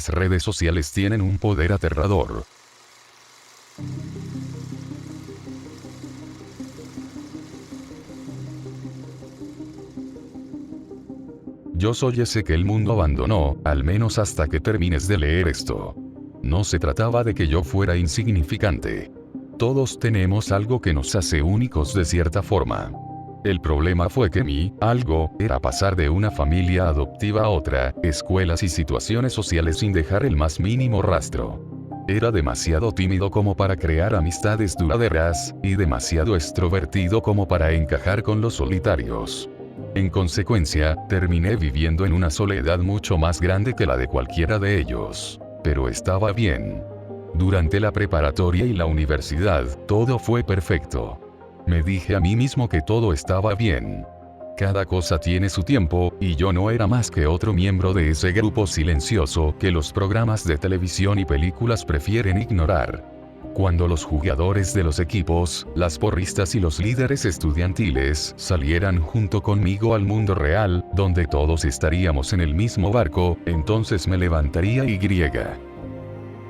Las redes sociales tienen un poder aterrador. Yo soy ese que el mundo abandonó, al menos hasta que termines de leer esto. No se trataba de que yo fuera insignificante. Todos tenemos algo que nos hace únicos de cierta forma. El problema fue que mi algo era pasar de una familia adoptiva a otra, escuelas y situaciones sociales sin dejar el más mínimo rastro. Era demasiado tímido como para crear amistades duraderas, y demasiado extrovertido como para encajar con los solitarios. En consecuencia, terminé viviendo en una soledad mucho más grande que la de cualquiera de ellos. Pero estaba bien. Durante la preparatoria y la universidad, todo fue perfecto. Me dije a mí mismo que todo estaba bien. Cada cosa tiene su tiempo, y yo no era más que otro miembro de ese grupo silencioso que los programas de televisión y películas prefieren ignorar. Cuando los jugadores de los equipos, las porristas y los líderes estudiantiles salieran junto conmigo al mundo real, donde todos estaríamos en el mismo barco, entonces me levantaría y griega.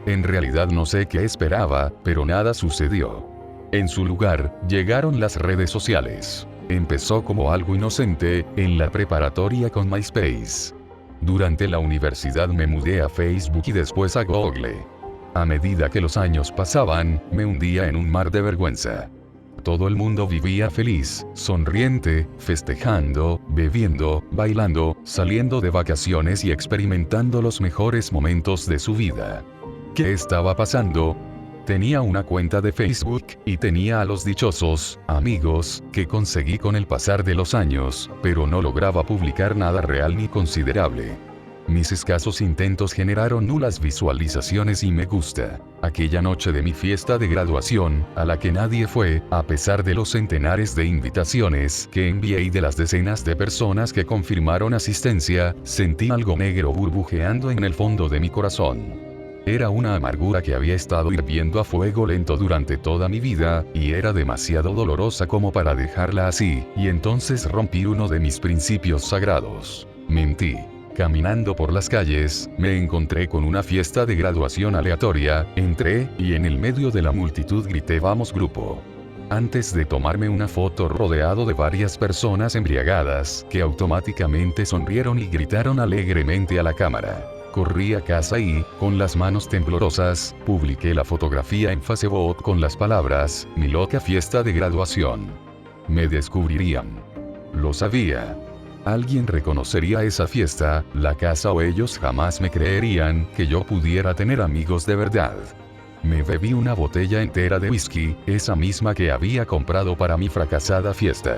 En realidad no sé qué esperaba, pero nada sucedió. En su lugar, llegaron las redes sociales. Empezó como algo inocente, en la preparatoria con MySpace. Durante la universidad me mudé a Facebook y después a Google. A medida que los años pasaban, me hundía en un mar de vergüenza. Todo el mundo vivía feliz, sonriente, festejando, bebiendo, bailando, saliendo de vacaciones y experimentando los mejores momentos de su vida. ¿Qué estaba pasando? Tenía una cuenta de Facebook, y tenía a los dichosos amigos que conseguí con el pasar de los años, pero no lograba publicar nada real ni considerable. Mis escasos intentos generaron nulas visualizaciones y me gusta. Aquella noche de mi fiesta de graduación, a la que nadie fue, a pesar de los centenares de invitaciones que envié y de las decenas de personas que confirmaron asistencia, sentí algo negro burbujeando en el fondo de mi corazón. Era una amargura que había estado hirviendo a fuego lento durante toda mi vida, y era demasiado dolorosa como para dejarla así, y entonces rompí uno de mis principios sagrados. Mentí. Caminando por las calles, me encontré con una fiesta de graduación aleatoria, entré, y en el medio de la multitud grité "Vamos grupo". Antes de tomarme una foto rodeado de varias personas embriagadas, que automáticamente sonrieron y gritaron alegremente a la cámara. Corrí a casa y, con las manos temblorosas, publiqué la fotografía en Facebook con las palabras, "Mi loca fiesta de graduación". Me descubrirían. Lo sabía. Alguien reconocería esa fiesta, la casa o ellos jamás me creerían que yo pudiera tener amigos de verdad. Me bebí una botella entera de whisky, esa misma que había comprado para mi fracasada fiesta.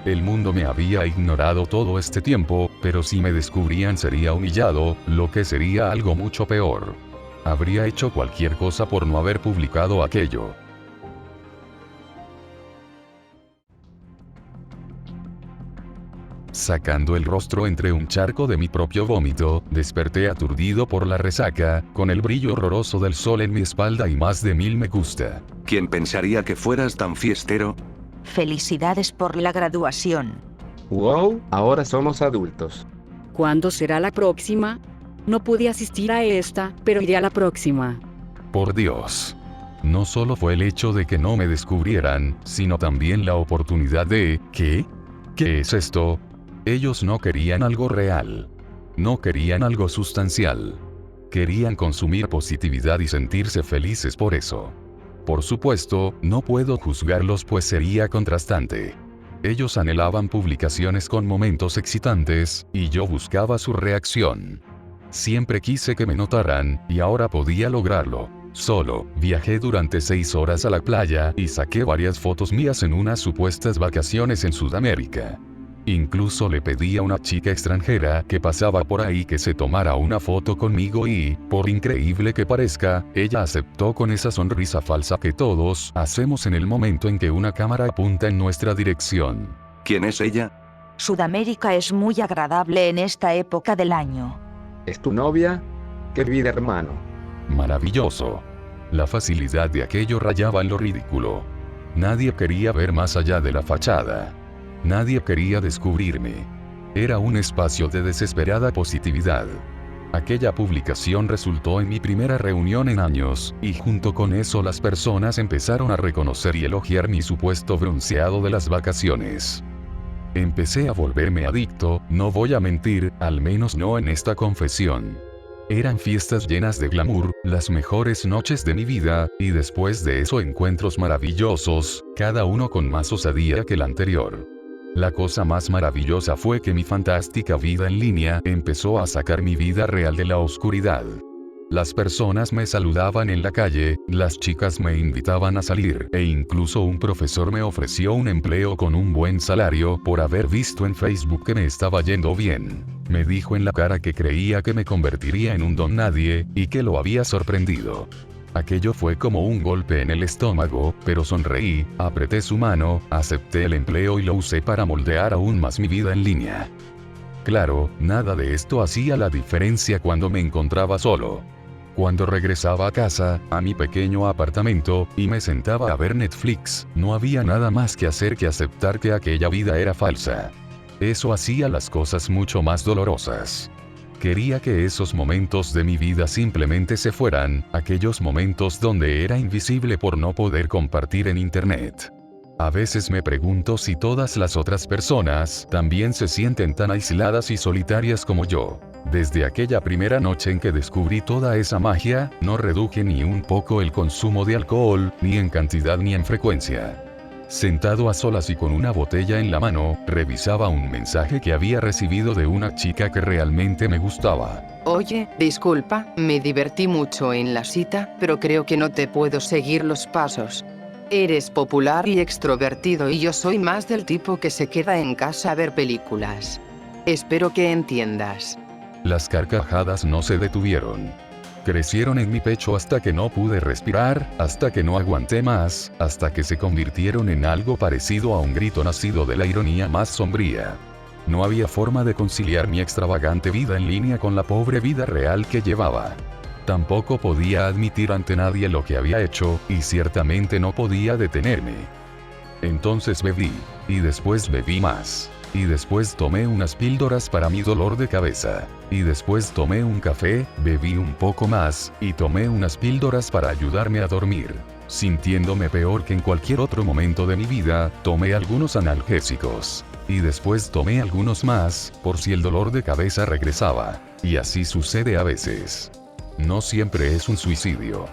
El mundo me había ignorado todo este tiempo, pero si me descubrían sería humillado, lo que sería algo mucho peor. Habría hecho cualquier cosa por no haber publicado aquello. Sacando el rostro entre un charco de mi propio vómito, desperté aturdido por la resaca, con el brillo horroroso del sol en mi espalda y más de 1000 me gusta. ¿Quién pensaría que fueras tan fiestero? Felicidades por la graduación. Wow, ahora somos adultos. ¿Cuándo será la próxima? No pude asistir a esta, pero iré a la próxima. Por Dios. No solo fue el hecho de que no me descubrieran, sino también la oportunidad de, ¿qué? ¿Qué es esto? Ellos no querían algo real. No querían algo sustancial. Querían consumir positividad y sentirse felices por eso. Por supuesto, no puedo juzgarlos pues sería contrastante. Ellos anhelaban publicaciones con momentos excitantes, y yo buscaba su reacción. Siempre quise que me notaran, y ahora podía lograrlo. Solo, viajé durante 6 horas a la playa y saqué varias fotos mías en unas supuestas vacaciones en Sudamérica. Incluso le pedí a una chica extranjera que pasaba por ahí que se tomara una foto conmigo y, por increíble que parezca, ella aceptó con esa sonrisa falsa que todos hacemos en el momento en que una cámara apunta en nuestra dirección. ¿Quién es ella? Sudamérica es muy agradable en esta época del año. ¿Es tu novia? ¡Qué vida, hermano! Maravilloso. La facilidad de aquello rayaba en lo ridículo. Nadie quería ver más allá de la fachada. Nadie quería descubrirme. Era un espacio de desesperada positividad. Aquella publicación resultó en mi primera reunión en años, y junto con eso las personas empezaron a reconocer y elogiar mi supuesto bronceado de las vacaciones. Empecé a volverme adicto, no voy a mentir, al menos no en esta confesión. Eran fiestas llenas de glamour, las mejores noches de mi vida, y después de eso encuentros maravillosos, cada uno con más osadía que el anterior. La cosa más maravillosa fue que mi fantástica vida en línea empezó a sacar mi vida real de la oscuridad. Las personas me saludaban en la calle, las chicas me invitaban a salir, e incluso un profesor me ofreció un empleo con un buen salario por haber visto en Facebook que me estaba yendo bien. Me dijo en la cara que creía que me convertiría en un don nadie, y que lo había sorprendido. Aquello fue como un golpe en el estómago, pero sonreí, apreté su mano, acepté el empleo y lo usé para moldear aún más mi vida en línea. Claro, nada de esto hacía la diferencia cuando me encontraba solo. Cuando regresaba a casa, a mi pequeño apartamento, y me sentaba a ver Netflix, no había nada más que hacer que aceptar que aquella vida era falsa. Eso hacía las cosas mucho más dolorosas. Quería que esos momentos de mi vida simplemente se fueran, aquellos momentos donde era invisible por no poder compartir en internet. A veces me pregunto si todas las otras personas también se sienten tan aisladas y solitarias como yo. Desde aquella primera noche en que descubrí toda esa magia, no reduje ni un poco el consumo de alcohol, ni en cantidad ni en frecuencia. Sentado a solas y con una botella en la mano, revisaba un mensaje que había recibido de una chica que realmente me gustaba. Oye, disculpa, me divertí mucho en la cita, pero creo que no te puedo seguir los pasos. Eres popular y extrovertido y yo soy más del tipo que se queda en casa a ver películas. Espero que entiendas. Las carcajadas no se detuvieron. Crecieron en mi pecho hasta que no pude respirar, hasta que no aguanté más, hasta que se convirtieron en algo parecido a un grito nacido de la ironía más sombría. No había forma de conciliar mi extravagante vida en línea con la pobre vida real que llevaba. Tampoco podía admitir ante nadie lo que había hecho, y ciertamente no podía detenerme. Entonces bebí, y después bebí más. Y después tomé unas píldoras para mi dolor de cabeza. Y después tomé un café, bebí un poco más, y tomé unas píldoras para ayudarme a dormir. Sintiéndome peor que en cualquier otro momento de mi vida, tomé algunos analgésicos. Y después tomé algunos más, por si el dolor de cabeza regresaba. Y así sucede a veces. No siempre es un suicidio.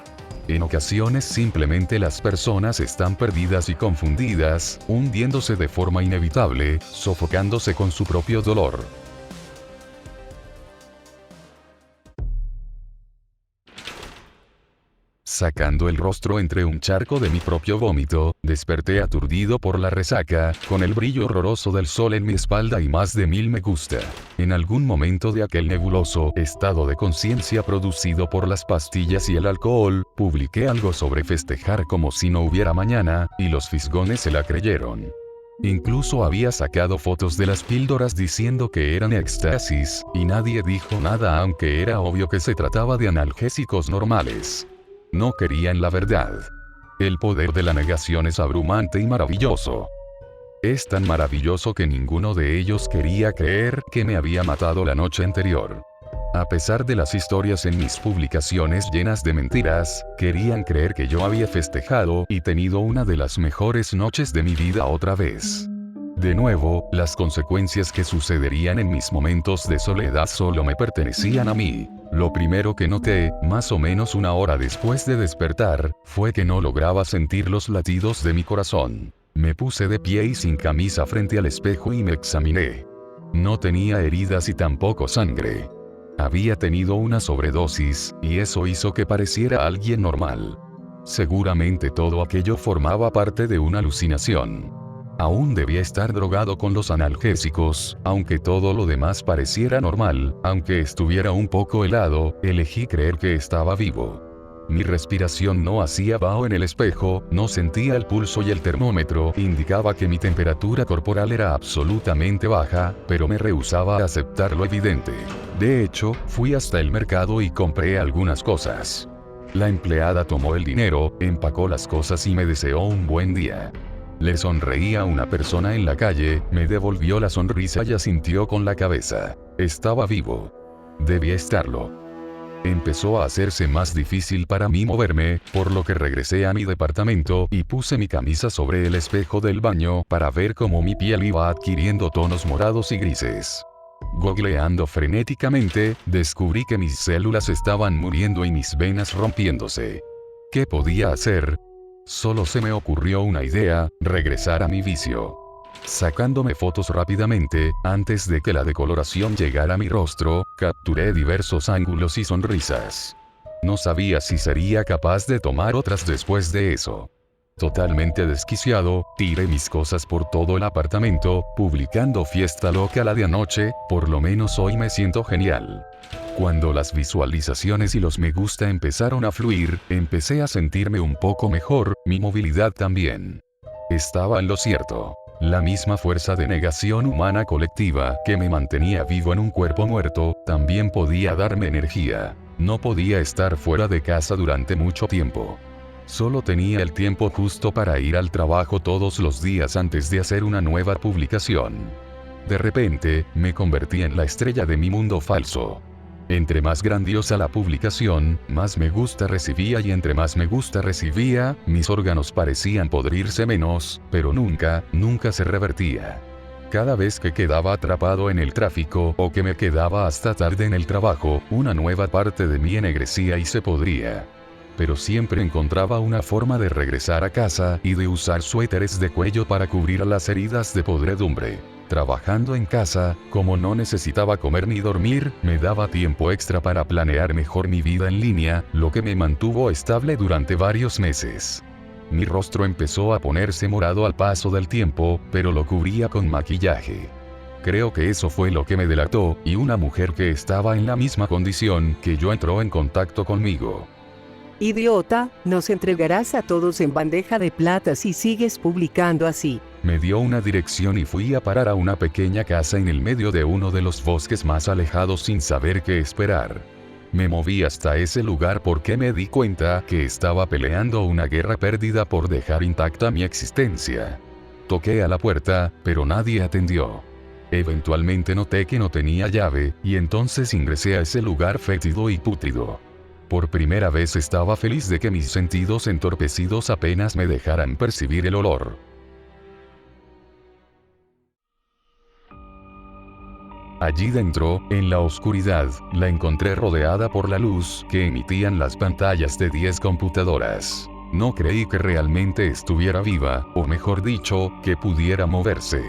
En ocasiones simplemente las personas están perdidas y confundidas, hundiéndose de forma inevitable, sofocándose con su propio dolor. Sacando el rostro entre un charco de mi propio vómito, desperté aturdido por la resaca, con el brillo horroroso del sol en mi espalda y más de 1000 me gusta. En algún momento de aquel nebuloso estado de conciencia producido por las pastillas y el alcohol, publiqué algo sobre festejar como si no hubiera mañana, y los fisgones se la creyeron. Incluso había sacado fotos de las píldoras diciendo que eran éxtasis, y nadie dijo nada aunque era obvio que se trataba de analgésicos normales. No querían la verdad. El poder de la negación es abrumante y maravilloso. Es tan maravilloso que ninguno de ellos quería creer que me había matado la noche anterior. A pesar de las historias en mis publicaciones llenas de mentiras, querían creer que yo había festejado y tenido una de las mejores noches de mi vida otra vez. De nuevo, las consecuencias que sucederían en mis momentos de soledad solo me pertenecían a mí. Lo primero que noté, más o menos una hora después de despertar, fue que no lograba sentir los latidos de mi corazón. Me puse de pie y sin camisa frente al espejo y me examiné. No tenía heridas y tampoco sangre. Había tenido una sobredosis, y eso hizo que pareciera alguien normal. Seguramente todo aquello formaba parte de una alucinación. Aún debía estar drogado con los analgésicos, aunque todo lo demás pareciera normal, aunque estuviera un poco helado, elegí creer que estaba vivo. Mi respiración no hacía vaho en el espejo, no sentía el pulso y el termómetro indicaba que mi temperatura corporal era absolutamente baja, pero me rehusaba a aceptar lo evidente. De hecho, fui hasta el mercado y compré algunas cosas. La empleada tomó el dinero, empacó las cosas y me deseó un buen día. Le sonreí a una persona en la calle, me devolvió la sonrisa y asintió con la cabeza. Estaba vivo. Debía estarlo. Empezó a hacerse más difícil para mí moverme, por lo que regresé a mi departamento y puse mi camisa sobre el espejo del baño para ver cómo mi piel iba adquiriendo tonos morados y grises. Googleando frenéticamente, descubrí que mis células estaban muriendo y mis venas rompiéndose. ¿Qué podía hacer? Solo se me ocurrió una idea: regresar a mi vicio. Sacándome fotos rápidamente, antes de que la decoloración llegara a mi rostro, capturé diversos ángulos y sonrisas. No sabía si sería capaz de tomar otras después de eso. Totalmente desquiciado, tiré mis cosas por todo el apartamento, publicando fiesta loca la de anoche, por lo menos hoy me siento genial. Cuando las visualizaciones y los me gusta empezaron a fluir, empecé a sentirme un poco mejor, mi movilidad también. Estaba en lo cierto. La misma fuerza de negación humana colectiva que me mantenía vivo en un cuerpo muerto, también podía darme energía. No podía estar fuera de casa durante mucho tiempo. Solo tenía el tiempo justo para ir al trabajo todos los días antes de hacer una nueva publicación. De repente, me convertí en la estrella de mi mundo falso. Entre más grandiosa la publicación, más me gusta recibía, y entre más me gusta recibía, mis órganos parecían podrirse menos, pero nunca se revertía. Cada vez que quedaba atrapado en el tráfico o que me quedaba hasta tarde en el trabajo, una nueva parte de mí ennegrecía y se podría. Pero siempre encontraba una forma de regresar a casa y de usar suéteres de cuello para cubrir las heridas de podredumbre. Trabajando en casa, como no necesitaba comer ni dormir, me daba tiempo extra para planear mejor mi vida en línea, lo que me mantuvo estable durante varios meses. Mi rostro empezó a ponerse morado al paso del tiempo, pero lo cubría con maquillaje. Creo que eso fue lo que me delató, y una mujer que estaba en la misma condición que yo entró en contacto conmigo. Idiota, nos entregarás a todos en bandeja de plata si sigues publicando así. Me dio una dirección y fui a parar a una pequeña casa en el medio de uno de los bosques más alejados sin saber qué esperar. Me moví hasta ese lugar porque me di cuenta que estaba peleando una guerra perdida por dejar intacta mi existencia. Toqué a la puerta, pero nadie atendió. Eventualmente noté que no tenía llave, y entonces ingresé a ese lugar fétido y pútrido. Por primera vez estaba feliz de que mis sentidos entorpecidos apenas me dejaran percibir el olor. Allí dentro, en la oscuridad, la encontré rodeada por la luz que emitían las pantallas de 10 computadoras. No creí que realmente estuviera viva, o mejor dicho, que pudiera moverse.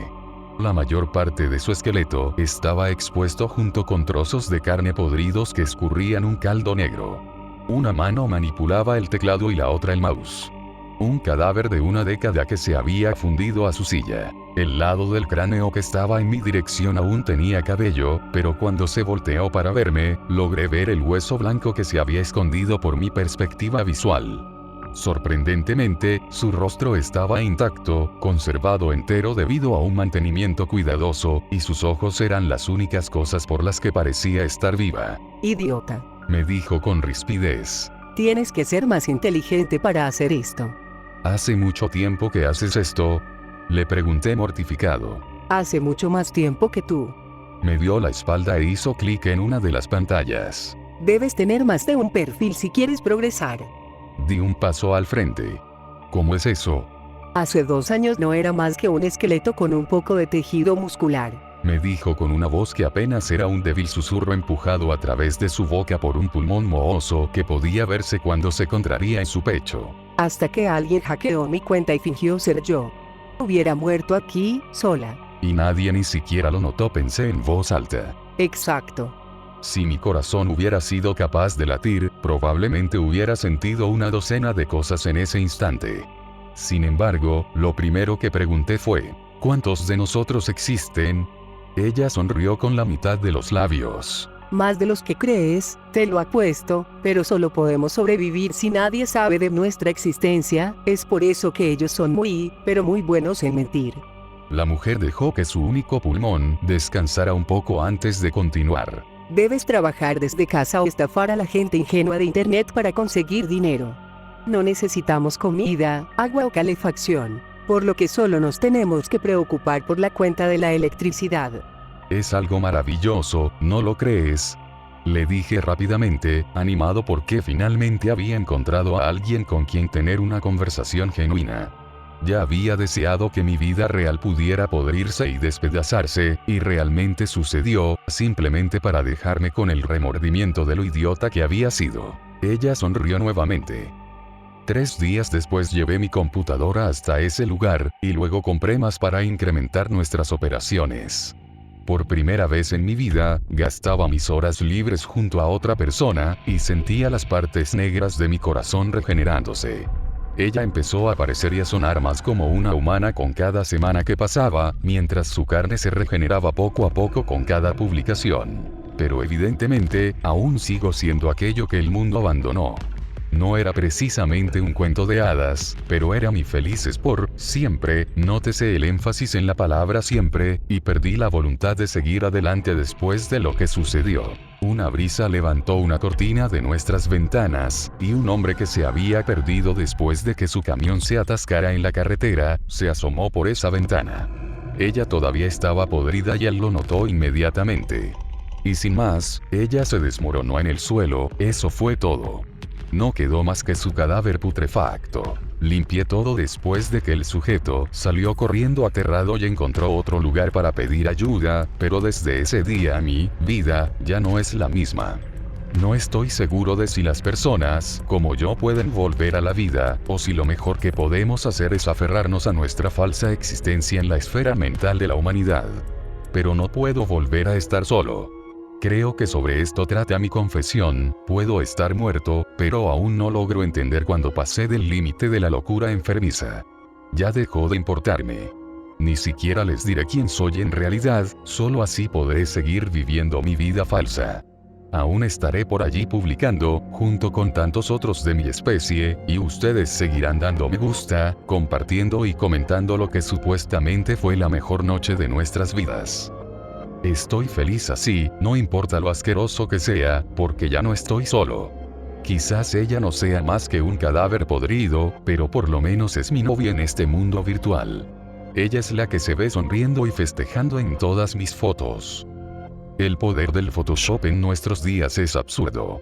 La mayor parte de su esqueleto estaba expuesto junto con trozos de carne podridos que escurrían un caldo negro. Una mano manipulaba el teclado y la otra el mouse. Un cadáver de una década que se había fundido a su silla. El lado del cráneo que estaba en mi dirección aún tenía cabello, pero cuando se volteó para verme, logré ver el hueso blanco que se había escondido por mi perspectiva visual. Sorprendentemente, su rostro estaba intacto, conservado entero debido a un mantenimiento cuidadoso, y sus ojos eran las únicas cosas por las que parecía estar viva. Idiota. Me dijo con rispidez. Tienes que ser más inteligente para hacer esto. ¿Hace mucho tiempo que haces esto? Le pregunté mortificado. Hace mucho más tiempo que tú. Me dio la espalda e hizo clic en una de las pantallas. Debes tener más de un perfil si quieres progresar. Di un paso al frente. ¿Cómo es eso? Hace 2 años no era más que un esqueleto con un poco de tejido muscular. Me dijo con una voz que apenas era un débil susurro empujado a través de su boca por un pulmón mohoso que podía verse cuando se contraría en su pecho. Hasta que alguien hackeó mi cuenta y fingió ser yo. Hubiera muerto aquí, sola. Y nadie ni siquiera lo notó, pensé en voz alta. Exacto. Si mi corazón hubiera sido capaz de latir, probablemente hubiera sentido una docena de cosas en ese instante. Sin embargo, lo primero que pregunté fue, ¿cuántos de nosotros existen? Ella sonrió con la mitad de los labios. Más de los que crees, te lo apuesto, pero solo podemos sobrevivir si nadie sabe de nuestra existencia, es por eso que ellos son pero muy buenos en mentir. La mujer dejó que su único pulmón descansara un poco antes de continuar. Debes trabajar desde casa o estafar a la gente ingenua de internet para conseguir dinero. No necesitamos comida, agua o calefacción, por lo que solo nos tenemos que preocupar por la cuenta de la electricidad. Es algo maravilloso, ¿no lo crees? Le dije rápidamente, animado porque finalmente había encontrado a alguien con quien tener una conversación genuina. Ya había deseado que mi vida real pudiera podrirse y despedazarse, y realmente sucedió, simplemente para dejarme con el remordimiento de lo idiota que había sido. Ella sonrió nuevamente. 3 días después llevé mi computadora hasta ese lugar, y luego compré más para incrementar nuestras operaciones. Por primera vez en mi vida, gastaba mis horas libres junto a otra persona, y sentía las partes negras de mi corazón regenerándose. Ella empezó a aparecer y a sonar más como una humana con cada semana que pasaba, mientras su carne se regeneraba poco a poco con cada publicación. Pero evidentemente, aún sigo siendo aquello que el mundo abandonó. No era precisamente un cuento de hadas, pero era mi felices por siempre, nótese el énfasis en la palabra siempre, y perdí la voluntad de seguir adelante después de lo que sucedió. Una brisa levantó una cortina de nuestras ventanas, y un hombre que se había perdido después de que su camión se atascara en la carretera, se asomó por esa ventana. Ella todavía estaba podrida y él lo notó inmediatamente. Y sin más, ella se desmoronó en el suelo, eso fue todo. No quedó más que su cadáver putrefacto. Limpié todo después de que el sujeto salió corriendo aterrado y encontró otro lugar para pedir ayuda, pero desde ese día mi vida ya no es la misma. No estoy seguro de si las personas, como yo, pueden volver a la vida, o si lo mejor que podemos hacer es aferrarnos a nuestra falsa existencia en la esfera mental de la humanidad. Pero no puedo volver a estar solo. Creo que sobre esto trata mi confesión, puedo estar muerto, pero aún no logro entender cuándo pasé del límite de la locura enfermiza. Ya dejó de importarme. Ni siquiera les diré quién soy en realidad, solo así podré seguir viviendo mi vida falsa. Aún estaré por allí publicando, junto con tantos otros de mi especie, y ustedes seguirán dando me gusta, compartiendo y comentando lo que supuestamente fue la mejor noche de nuestras vidas. Estoy feliz así, no importa lo asqueroso que sea, porque ya no estoy solo. Quizás ella no sea más que un cadáver podrido, pero por lo menos es mi novia en este mundo virtual. Ella es la que se ve sonriendo y festejando en todas mis fotos. El poder del Photoshop en nuestros días es absurdo.